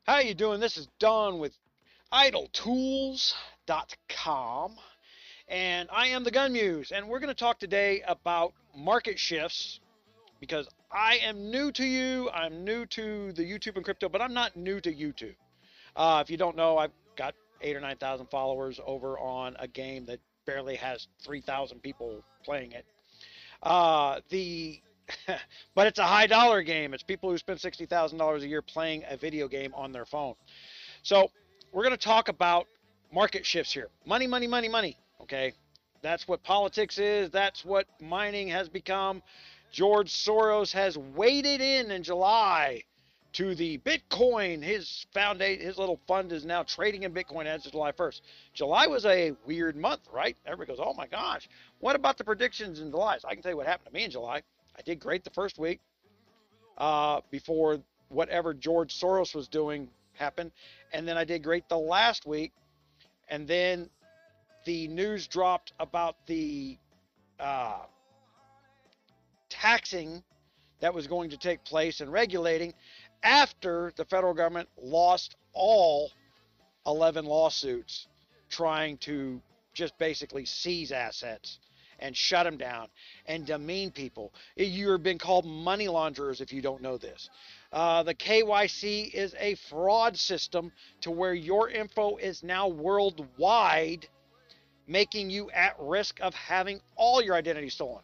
How you doing? This is Don with idletools.com, and I am the GunMuse, and we're going to talk today about market shifts because I am new to you. I'm new to the YouTube and crypto, but I'm not new to YouTube. If you don't know, I've got 8 or 9,000 followers over on a game that barely has 3,000 people playing it. The but it's a high dollar game. It's people who spend $60,000 a year playing a video game on their phone. So we're going to talk about market shifts here. Money, money, money, money. Okay. That's what politics is. That's what mining has become. George Soros has waded in July to the Bitcoin. His foundation, his little fund is now trading in Bitcoin as of July 1st. July was a weird month, right? Everybody goes, oh my gosh. What about the predictions in July? So I can tell you what happened to me in July. I did great the first week before whatever George Soros was doing happened. And then I did great the last week. And then the news dropped about the taxing that was going to take place and regulating after the federal government lost all 11 lawsuits trying to just basically seize assets and shut them down and demean people. You've been called money launderers if you don't know this. The KYC is a fraud system to where your info is now worldwide, making you at risk of having all your identity stolen.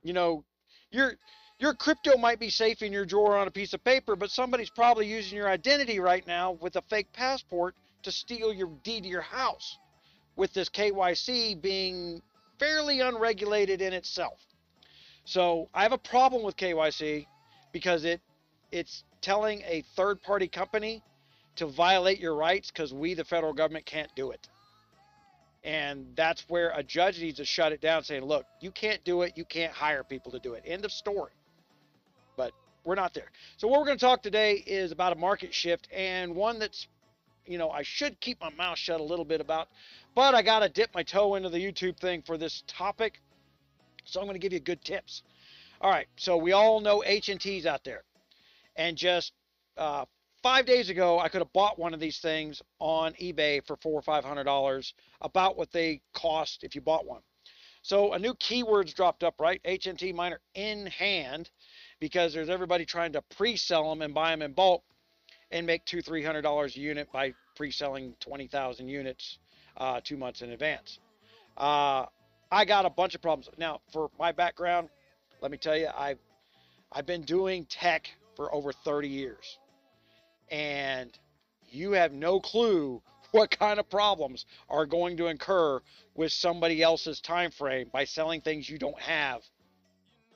You know, your crypto might be safe in your drawer on a piece of paper, but somebody's probably using your identity right now with a fake passport to steal your deed to your house, with this KYC being fairly unregulated in itself. So I have a problem with KYC because it's telling a third-party company to violate your rights because we, the federal government, can't do it. And that's where a judge needs to shut it down, saying, look, you can't do it. You can't hire people to do it. End of story. But we're not there. So what we're going to talk today is about a market shift, and one that's, I should keep my mouth shut a little bit about, but I got to dip my toe into the YouTube thing for this topic. So I'm going to give you good tips. All right. So we all know HNTs out there. And just 5 days ago, I could have bought one of these things on eBay for $400 or $500, about what they cost if you bought one. So a new keyword's dropped up, right? HNT Miner in hand, because there's everybody trying to pre-sell them and buy them in bulk and make $200-300 a unit by pre-selling 20,000 units 2 months in advance. I got a bunch of problems. Now, for my background, let me tell you, I've been doing tech for over 30 years. And you have no clue what kind of problems are going to incur with somebody else's time frame by selling things you don't have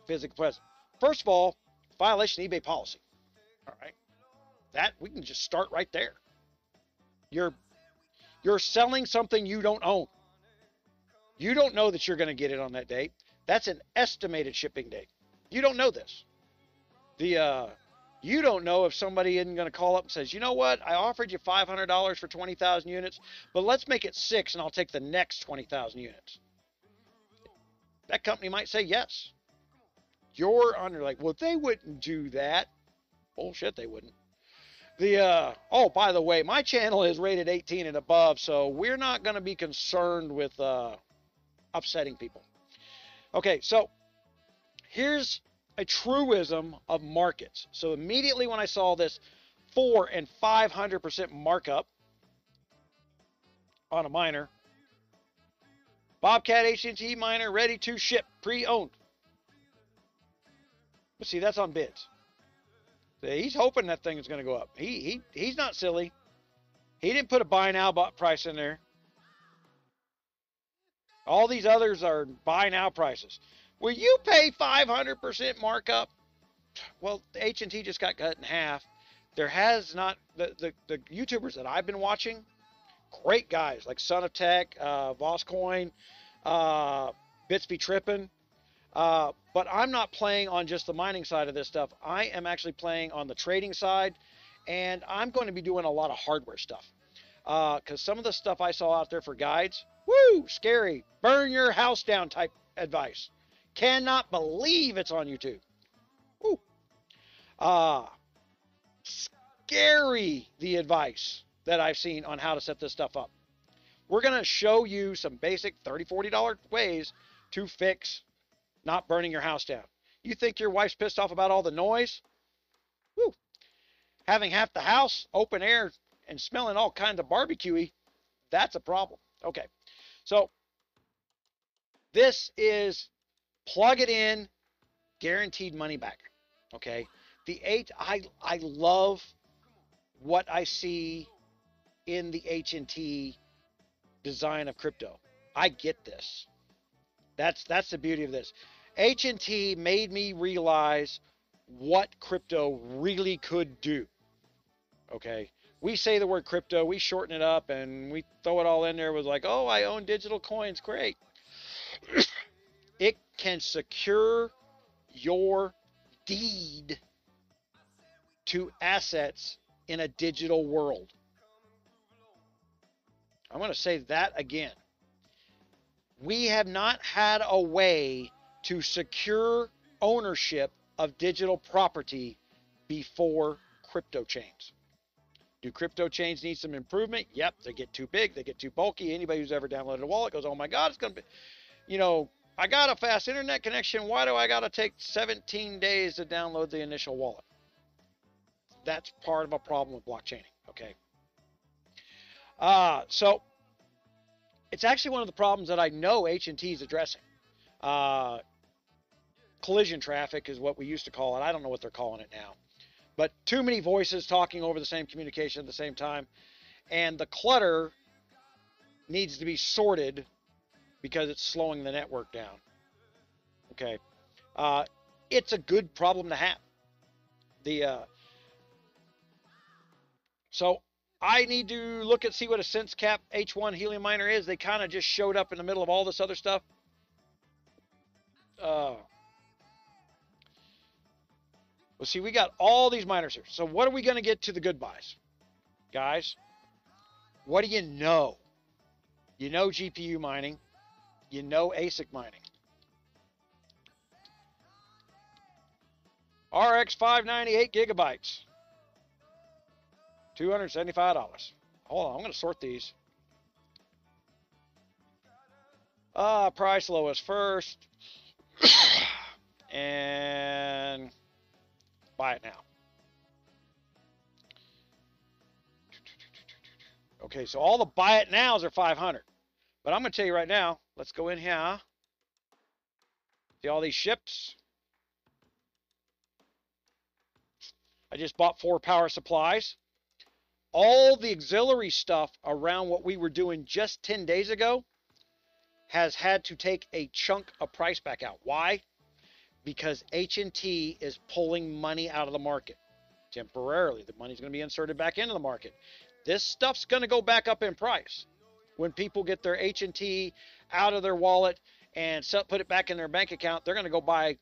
physically present. First of all, violation of eBay policy. All right. That we can just start right there. You're selling something you don't own. You don't know that you're going to get it on that date. That's an estimated shipping date. You don't know this. You don't know if somebody isn't going to call up and says, you know what, I offered you $500 for 20,000 units, but let's make it 6 and I'll take the next 20,000 units. That company might say yes. You're under like, well, they wouldn't do that. Bullshit, they wouldn't. Oh, by the way, my channel is rated 18 and above, so we're not going to be concerned with upsetting people. Okay, so here's a truism of markets. So immediately when I saw this 400% and 500% markup on a miner, Bobcat HNT miner ready to ship, pre-owned. But see, that's on bids. He's hoping that thing is going to go up. He's not silly. He didn't put a buy now price in there. All these others are buy now prices. Will you pay 500% markup? Well, the HNT just got cut in half. There has not, the YouTubers that I've been watching, great guys like Son of Tech, Voscoin, Bits Be Trippin'. But I'm not playing on just the mining side of this stuff. I am actually playing on the trading side, and I'm going to be doing a lot of hardware stuff. Because some of the stuff I saw out there for guides, woo, scary, burn your house down type advice. Cannot believe it's on YouTube. Woo. scary, the advice that I've seen on how to set this stuff up. We're going to show you some basic $30, $40 ways to fix not burning your house down. You think your wife's pissed off about all the noise? Woo. Having half the house open air and smelling all kinds of barbecue-y, that's a problem. Okay, so this is plug it in, guaranteed money back. Okay, I love what I see in the HNT design of crypto. I get this. That's the beauty of this. HNT made me realize what crypto really could do. Okay, we say the word crypto, we shorten it up, and we throw it all in there with like, oh, I own digital coins, great. It can secure your deed to assets in a digital world. I'm going to say that again. We have not had a way to secure ownership of digital property before crypto chains. Do crypto chains need some improvement? Yep, they get too big, they get too bulky. Anybody who's ever downloaded a wallet goes, oh my God, it's going to be, you know, I got a fast internet connection. Why do I got to take 17 days to download the initial wallet? That's part of a problem with blockchaining, okay? So it's actually one of the problems that I know HNT is addressing. Collision traffic is what we used to call it. I don't know what they're calling it now. But too many voices talking over the same communication at the same time. And the clutter needs to be sorted because it's slowing the network down. Okay. It's a good problem to have. So I need to look at see what a SenseCap H1 Helium Miner is. They kind of just showed up in the middle of all this other stuff. Well, see, we got all these miners here. So what are we going to get to the good buys? Guys, what do you know? You know GPU mining. You know ASIC mining. RX 598 gigabytes. $275. Hold on, I'm going to sort these. Price lowest first. And buy it now. Okay, so all the buy it nows are 500. But I'm going to tell you right now, let's go in here. See all these ships? I just bought 4 power supplies. All the auxiliary stuff around what we were doing just 10 days ago has had to take a chunk of price back out. Why? Because HNT is pulling money out of the market temporarily. The money's going to be inserted back into the market. This stuff's going to go back up in price. When people get their HNT out of their wallet and put it back in their bank account, they're going to go buy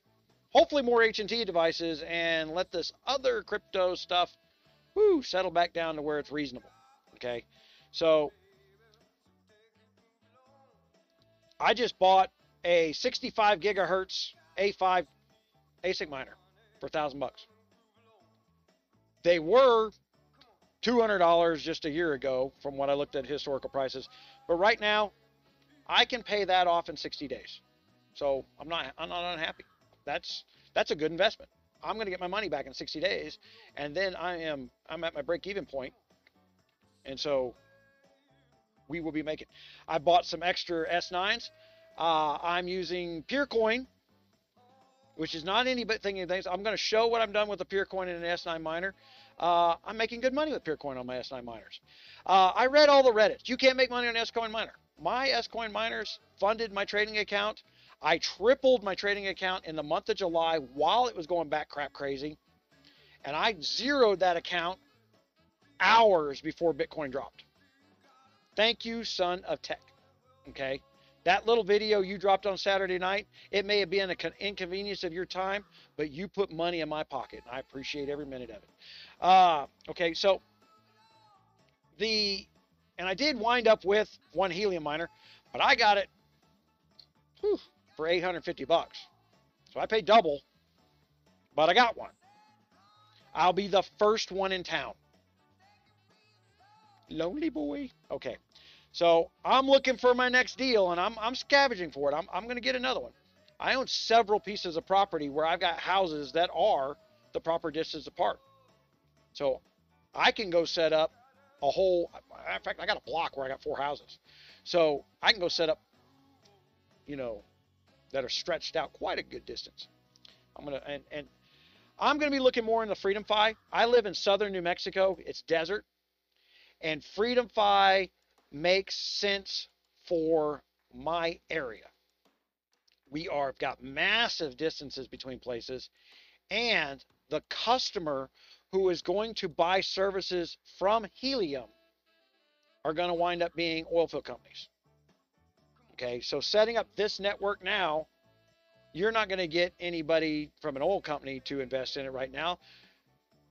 hopefully more HNT devices and let this other crypto stuff settle back down to where it's reasonable. Okay, so I just bought a 65 gigahertz A5 ASIC miner for $1,000. They were $200 just a year ago from what I looked at historical prices, but right now I can pay that off in 60 days. So I'm not unhappy. That's a good investment. I'm going to get my money back in 60 days, and then I'm at my break-even point, and so we will be making. I bought some extra S9s. I'm using PureCoin, which is not anything. I'm going to show what I've done with the PureCoin and an S9 miner. I'm making good money with PureCoin on my S9 miners. I read all the Reddits. You can't make money on an S-Coin miner. My S-Coin miners funded my trading account. I tripled my trading account in the month of July while it was going back crap crazy. And I zeroed that account hours before Bitcoin dropped. Thank you, son of tech. Okay? That little video you dropped on Saturday night, it may have been an inconvenience of your time, but you put money in my pocket, and I appreciate every minute of it. Okay, so and I did wind up with one helium miner, but I got it for $850. So I paid double, but I got one. I'll be the first one in town. Lonely boy. Okay. So I'm looking for my next deal, and I'm scavenging for it. I'm going to get another one. I own several pieces of property where I've got houses that are the proper distance apart. So I can go set up a whole, in fact, I got a block where I got 4 houses. So I can go set up, you know, that are stretched out quite a good distance. And I'm going to be looking more in the Freedom Fi. I live in southern New Mexico. It's desert. And Freedom Fi makes sense for my area. We are got massive distances between places, and the customer who is going to buy services from Helium are going to wind up being oil field companies. Okay, so setting up this network now, you're not going to get anybody from an oil company to invest in it right now.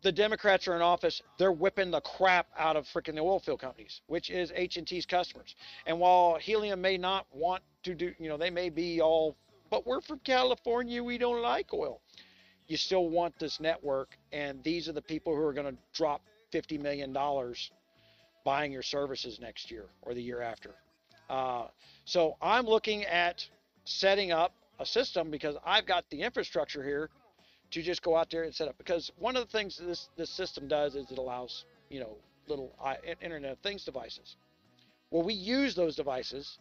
The Democrats are in office, they're whipping the crap out of freaking the oil field companies, which is HNT's customers. And while Helium may not want to do, they may be all, but we're from California, we don't like oil. You still want this network, and these are the people who are going to drop $50 million buying your services next year or the year after. So I'm looking at setting up a system because I've got the infrastructure here to just go out there and set up. Because one of the things this system does is it allows, little Internet of Things devices. Well, we use those devices,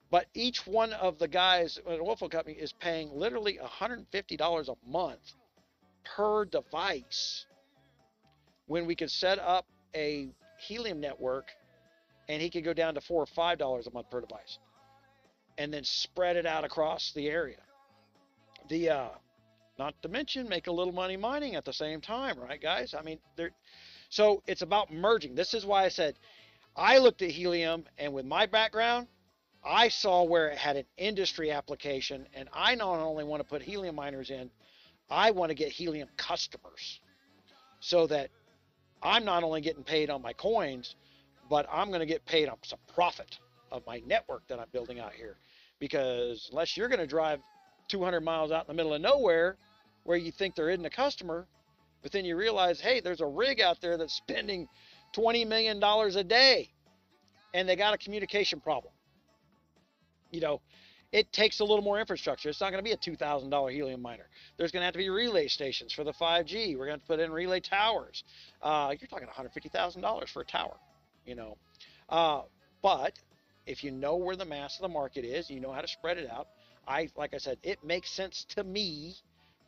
but each one of the guys at an oilfield company is paying literally $150 a month per device, when we could set up a Helium network and he could go down to $4 or $5 a month per device and then spread it out across the area. Not to mention make a little money mining at the same time, right, guys? I mean, so it's about merging. This is why I said I looked at Helium, and with my background, I saw where it had an industry application, and I not only want to put Helium miners in, I want to get Helium customers so that I'm not only getting paid on my coins, but I'm going to get paid on some profit of my network that I'm building out here. Because unless you're going to drive 200 miles out in the middle of nowhere where you think there isn't a customer, but then you realize, hey, there's a rig out there that's spending $20 million a day and they got a communication problem. It takes a little more infrastructure. It's not going to be a $2,000 Helium miner. There's going to have to be relay stations for the 5G. We're going to put in relay towers. You're talking $150,000 for a tower, But if you know where the mass of the market is, you know how to spread it out. Like I said, it makes sense to me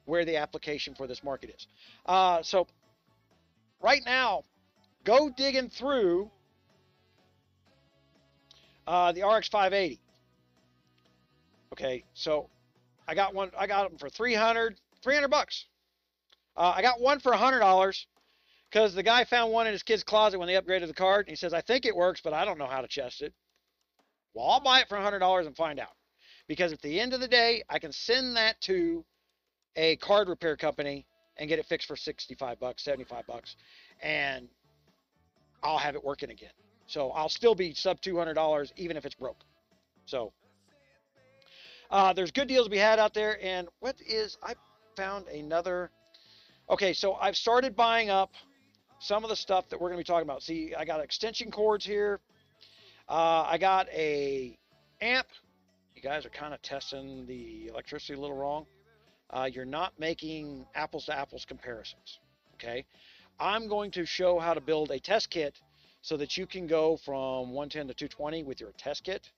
where the application for this market is. So right now, go digging through the RX 580. Okay, so I got them for 300 bucks. I got one for $100 because the guy found one in his kid's closet when they upgraded the card. And he says, I think it works, but I don't know how to test it. Well, I'll buy it for $100 and find out. Because at the end of the day, I can send that to a card repair company and get it fixed for 65 bucks, 75 bucks, and I'll have it working again. So I'll still be sub $200 even if it's broke. So there's good deals to be had out there. And I found another. Okay, so I've started buying up some of the stuff that we're going to be talking about. See, I got extension cords here. I got a amp. You guys are kind of testing the electricity a little wrong. You're not making apples to apples comparisons. Okay, I'm going to show how to build a test kit so that you can go from 110 to 220 with your test kit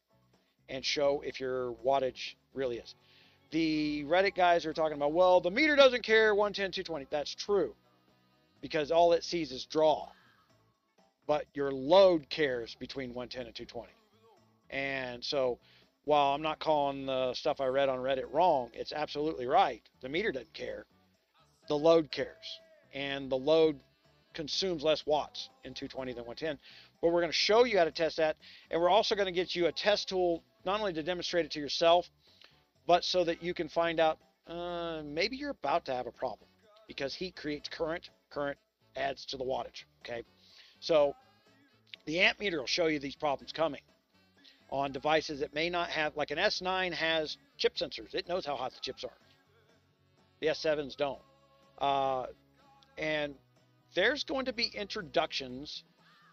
and show if your wattage really is. The Reddit guys are talking about, well, the meter doesn't care 110, 220. That's true, because all it sees is draw. But your load cares between 110 and 220. And so while I'm not calling the stuff I read on Reddit wrong, it's absolutely right. The meter doesn't care. The load cares. And the load consumes less watts in 220 than 110. But we're going to show you how to test that. And we're also going to get you a test tool, not only to demonstrate it to yourself, but so that you can find out maybe you're about to have a problem, because heat creates current. Current adds to the wattage. Okay, so the amp meter will show you these problems coming on devices that may not have, like an S9 has chip sensors. It knows how hot the chips are. The S7s don't. And there's going to be introductions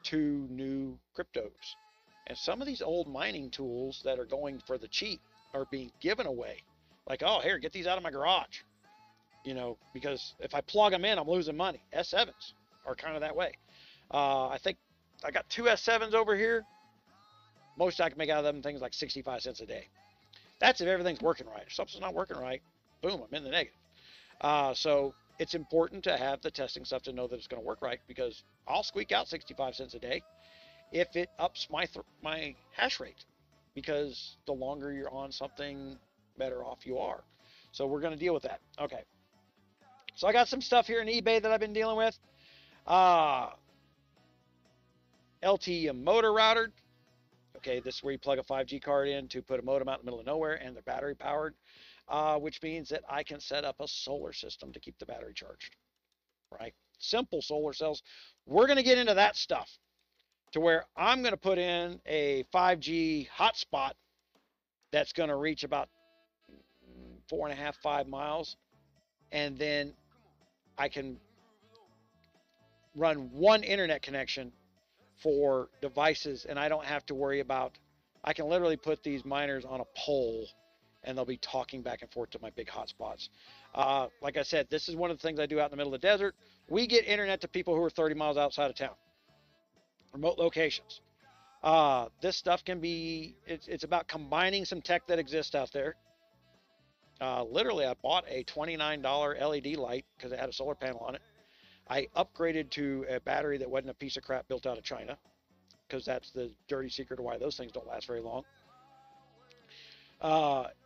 to new cryptos. And some of these old mining tools that are going for the cheap are being given away. Like, oh, here, get these out of my garage. You know, because if I plug them in, I'm losing money. S7s are kind of that way. I think I got 2 S7s over here. Most I can make out of them things like 65 cents a day. That's if everything's working right. If something's not working right, boom, I'm in the negative. So it's important to have the testing stuff to know that it's going to work right, because I'll squeak out 65 cents a day if it ups my hash rate, because the longer you're on something, better off you are. So we're going to deal with that. Okay. So I got some stuff here in eBay that I've been dealing with. LTE motor router. Okay, this is where you plug a 5G card in to put a modem out in the middle of nowhere, and they're battery powered, which means that I can set up a solar system to keep the battery charged, right? Simple solar cells. We're going to get into that stuff to where I'm going to put in a 5G hotspot that's going to reach about 4.5, 5 miles, and then I can run one internet connection for devices, and I don't have to worry about, I can literally put these miners on a pole and they'll be talking back and forth to my big hotspots. Like I said, this is one of the things I do out in the middle of the desert. We get internet to people who are 30 miles outside of town, remote locations. This stuff can be, it's about combining some tech that exists out there. Literally, I bought a $29 LED light because it had a solar panel on it. I upgraded to a battery that wasn't a piece of crap built out of China, because that's the dirty secret of why those things don't last very long.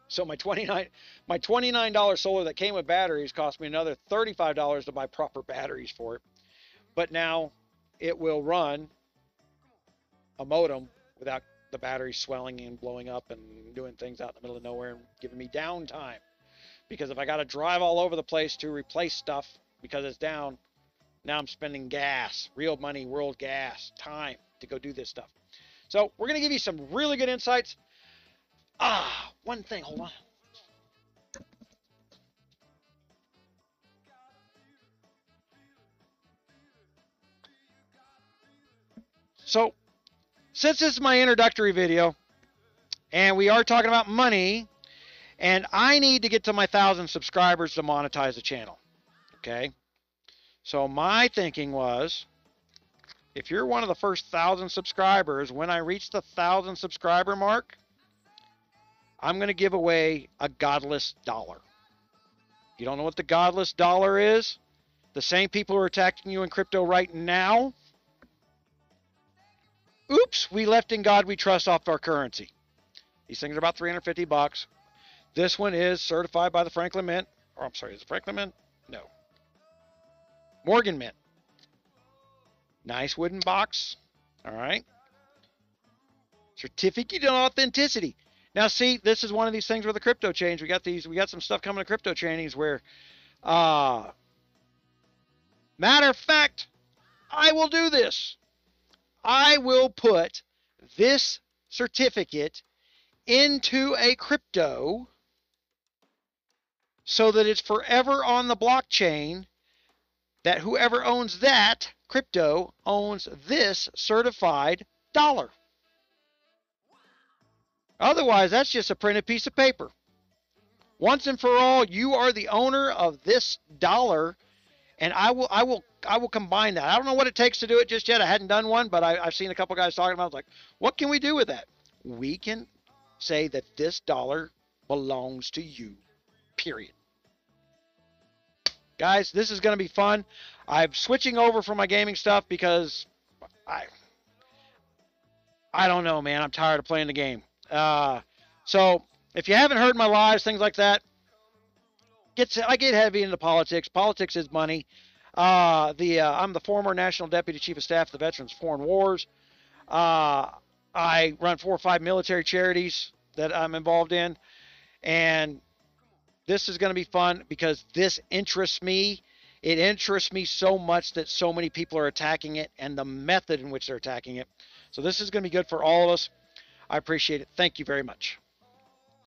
So my $29 solar that came with batteries cost me another $35 to buy proper batteries for it. But now it will run a modem without the battery swelling and blowing up and doing things out in the middle of nowhere and giving me downtime. Because if I got to drive all over the place to replace stuff because it's down, now I'm spending gas, real money, world gas, time to go do this stuff. So we're going to give you some really good insights. One thing, hold on. So since this is my introductory video, and we are talking about money, and I need to get to my 1,000 subscribers to monetize the channel, okay? So my thinking was, if you're one of the first 1,000 subscribers, when I reach the 1,000 subscriber mark, I'm going to give away a godless dollar. You don't know what the godless dollar is? The same people who are attacking you in crypto right now. Oops, we left In God We Trust off our currency. These things are about 350 bucks. This one is certified by the Franklin Mint. Or I'm sorry, is it Franklin Mint? No. Morgan Mint. Nice wooden box. All right. Certificate of authenticity. Now, see, this is one of these things with the crypto chains. We got some stuff coming to crypto chainings where, matter of fact, I will do this. I will put this certificate into a crypto so that it's forever on the blockchain, that whoever owns that crypto owns this certified dollar. Otherwise, that's just a printed piece of paper. Once and for all, you are the owner of this dollar, and I will combine that. I don't know what it takes to do it just yet. I hadn't done one, but I've seen a couple guys talking about it. Like, what can we do with that? We can say that this dollar belongs to you, period. Guys, this is going to be fun. I'm switching over from my gaming stuff because I don't know, man. I'm tired of playing the game. So if you haven't heard my lives, things like that, I get heavy into politics. Politics is money. I'm the former National Deputy Chief of Staff of the Veterans of Foreign Wars. I run 4 or 5 military charities that I'm involved in, and this is going to be fun because this interests me. It interests me so much that so many people are attacking it and the method in which they're attacking it. So this is going to be good for all of us. I appreciate it. Thank you very much.